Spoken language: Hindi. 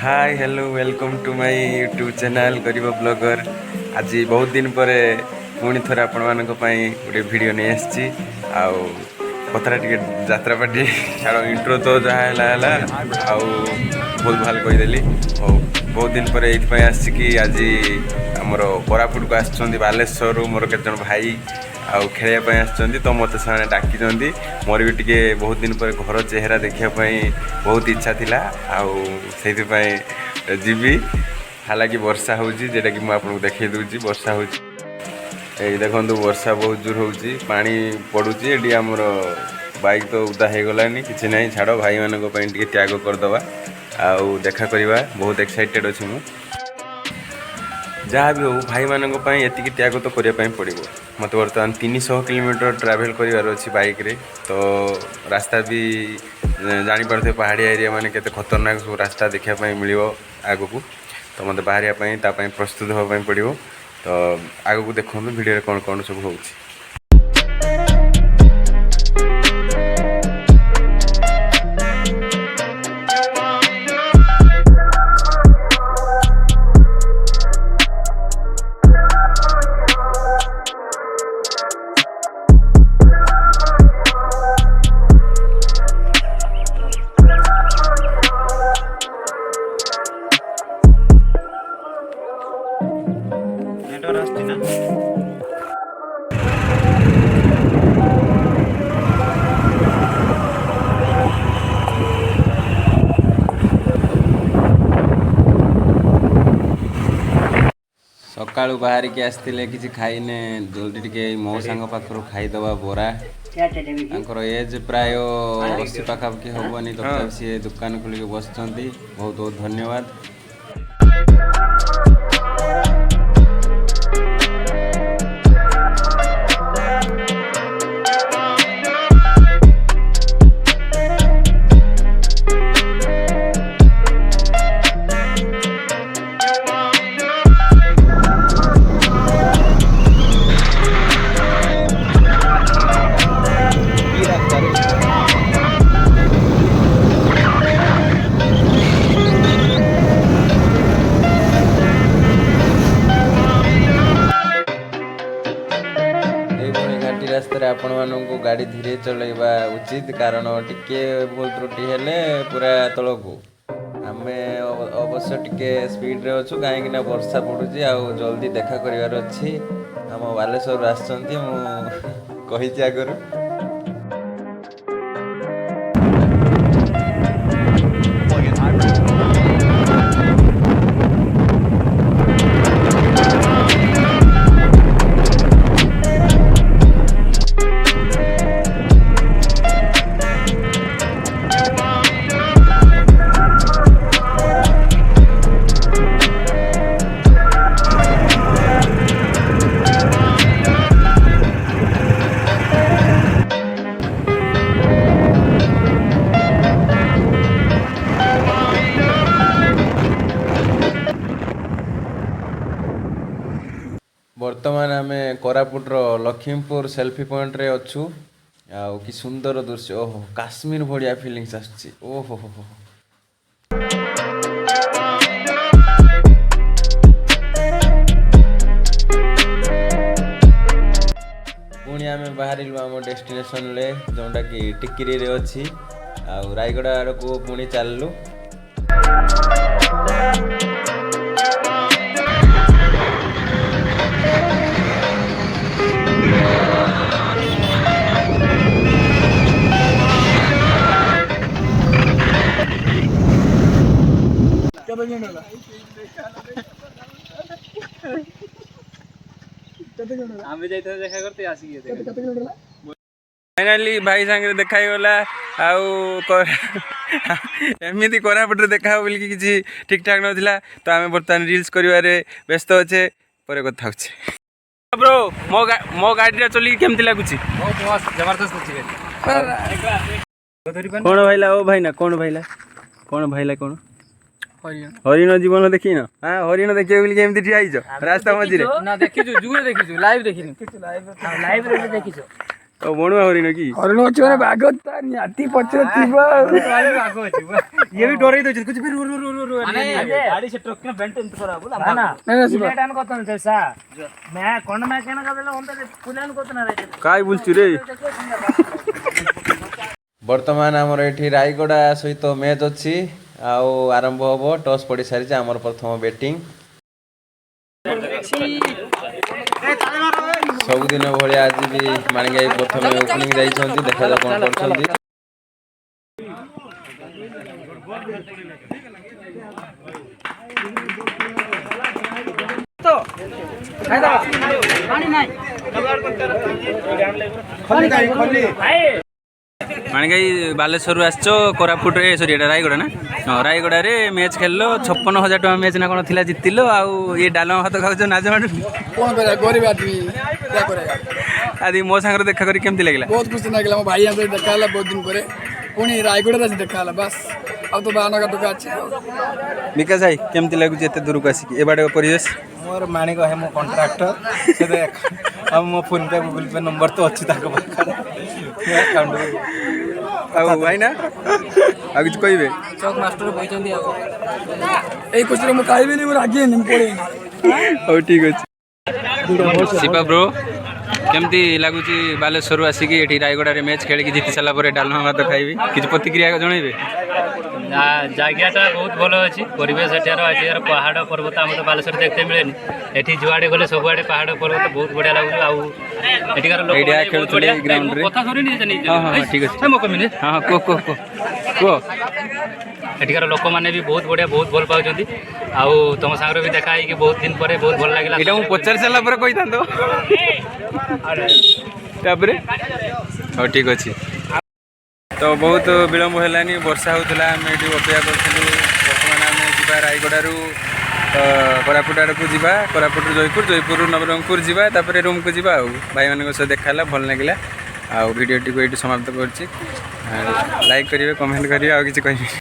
Hi hello welcome to my YouTube channel Garib blogger. आज बहुत दिन पर पुणी थोड़े आपण मान गोटे वीडियो नहीं आसी कथा टे यात्रा पार्टी छाड़ इंट्रो तो जहाँ भूल भाल कहीदेली। बहुत दिन पर ये आसिकी आज आमर कोरापुट को आसुँच बालेश्वर मोर केत भाई आउ खेलवाई आसुँच तो मत से डाकी मोर भी टे बहुत दिन पर घर चेहरा देखापी बहुत इच्छा थिला से जीवी। हालांकि वर्षा होची जेटा कि मुझे आपको देखे दूची वर्षा होची ये देखो वर्षा बहुत जोर होची पानी पड़ुची ये आमर बाइक तो उदा हो गलानी किसी ना छाड़ भाई मानक टे त्याग करदे आउ देखा करवा बहुत एक्साइटेड अच्छी मु जहाँ भी हो भाई मानक ये त्याग तो करने पड़ो। मत बर्तमान 300 किलोमीटर ट्रैवल कर बाइक रे तो रास्ता भी जानीपे पहाड़िया एरिया माने केते खतरनाक सब रास्ता देखापी मिल आग को तो मत बाहर प्रस्तुत होगापी पड़ो। तो आग को देखो वीडियो कौन कौन सब हो। सकाळू बाहर के आसते किसी खाईने जल्दी टे मो सांग पाखर खाईदबा बोरा एज प्राय 80 पाखापाखि हेनी तो सी दुकान खोलिक बस बहुत बहुत धन्यवाद। रास्ते आपण मानू गाड़ी धीरे चलैबा उचित कारण टिके भूल त्रुटि हेले पूरा तल को आम अवश्य टिके स्पीड रे अच्छु कहीं वर्षा पड़ुची आ जल्दी देखा करार अच्छी आम बालेश्वर आसछंती मु कहिछि आगरु। बर्तमान आम कोरापुटर लखीमपुर सेल्फी पॉइंट रे अच्छू आउ कि सुंदर दृश्य ओहो काश्मीर भाया फिलिंग्स आसुची ओहो हो। पुणी आम बाहर आम डेस्टिनेशन ले जोटा कि टिकिरी रे अच्छी आउ रायगढ़ आड़ को पुणी चलू। फाइनाली भाई सांगे देखा गला एमती कोरापुट देखा बोल कि ठीक ठाक नाला तो आम बर्तमान रिल्स करिवारे व्यस्त अच्छे पर कथा ब्रो मो गाड़ी चलिए केमती लगुच कौन भाईला ओ भाईना कौन भाईला कौन हरिण जीवन देखी न हाँ हरिण देखिए बोल केमती ठिया आइछ रास्ता मझे ना देखिछु जुगे देखिछु लाइव देखिनु लाइव रे देखिछु तो बणुआ हरिण की हरिण अछि माने बाघ त निहाती पछरे थिबा बाघ अछि ये भी डर ही दो कुछ भी गाड़ी से ट्रक में बेंट इंत करा बोला ना बुलेट ಅನ್ಕೋತಾನೆ తెలుసా मैं కొండ మీద కేనగదల ఉంటది పులి అనుకోతున్నారు काय बोलछु रे वर्तमान आमर एठी रायगड़ा सहित मैच अच्छी आउ आरंभ हम टॉस पड़ी सारी आमर प्रथम बैटिंग सबुदिन भाया आज भी माणिगाई प्रथम ओपनिंग जाइछन्ति देखा जा कोन करछन्ति तो फायदा पानी नहीं खली खली माणिगाई बालेश्वर आसछ कोरापुट रे सॉरी एटा रायगड़ा ना रायगड़ा रे मैच खेललो 56,000 टका मैच ना कोन थिला जितिलो आ ये डालमा भात खाउछ नाज माडू कौन करे गरीब आदमी क्या करेगा आदि मो संगर देखा करी केमति लागला बहुत खुशी लागला मो भाई हमसे देखा ला बहुत दिन करे पुणी रायगढ़ रे देखा ला बस अब तो बाना का टुका अच्छे विकास भाई केमति लागु एते दूर को आसी ए बाडे परिवेश मोर माणिक है मो कॉन्ट्रैक्टर से देख अब मो फोन पे गूगल पे नंबर तो अच्छी ताको अकाउंट आ भाई ना आ कुछ कहबे चौक मास्टर बोइचंदी अब ए कुछ मो काई भी नहीं मो आगे नहीं पड़े ओ ठीक अछि शिपा ब्रो केमती लगुची बालेश्वर आसिकी एठी रायगड़ा रे मैच खेल के जीति साला परे डालमा भात खाइबी किछ प्रतिक्रिया जणैबे जागियाटा बहुत भल अच्छी परिवेश एठार पहाड़ पर्वत आम तो बालेश्वर देखते मिले एठी जुआड़े गले सबुआड़े पहाड़ पर्वत बहुत बढ़िया लगुच आठिकार लोक खेलुले ग्राउंड रे कथा सरी हां ठीक अछि मौका मिले हां को एठिकार लोक माने भी बहुत बढ़िया बहुत भल पाउछंती आउ तुम सागर भी देखा कि बहुत दिन पर बहुत भल लागला एटा मु पचार साला पर कहि थांदो तापरे हो ठीक अछि तो बहुत विलम्ब हेलानी वर्षा होता आम ये अपेक्षा करूँ बर्तमान आम जा रायगड़ू कोरापुट आड़ को जा कोरापुट जयपुर जयपुर नवरंगपुर जा रूम को जा भाई मान सह देखा भल लगे आ भिडियो टी समाप्त कर लाइक करेंगे कमेंट करेंगे आ कि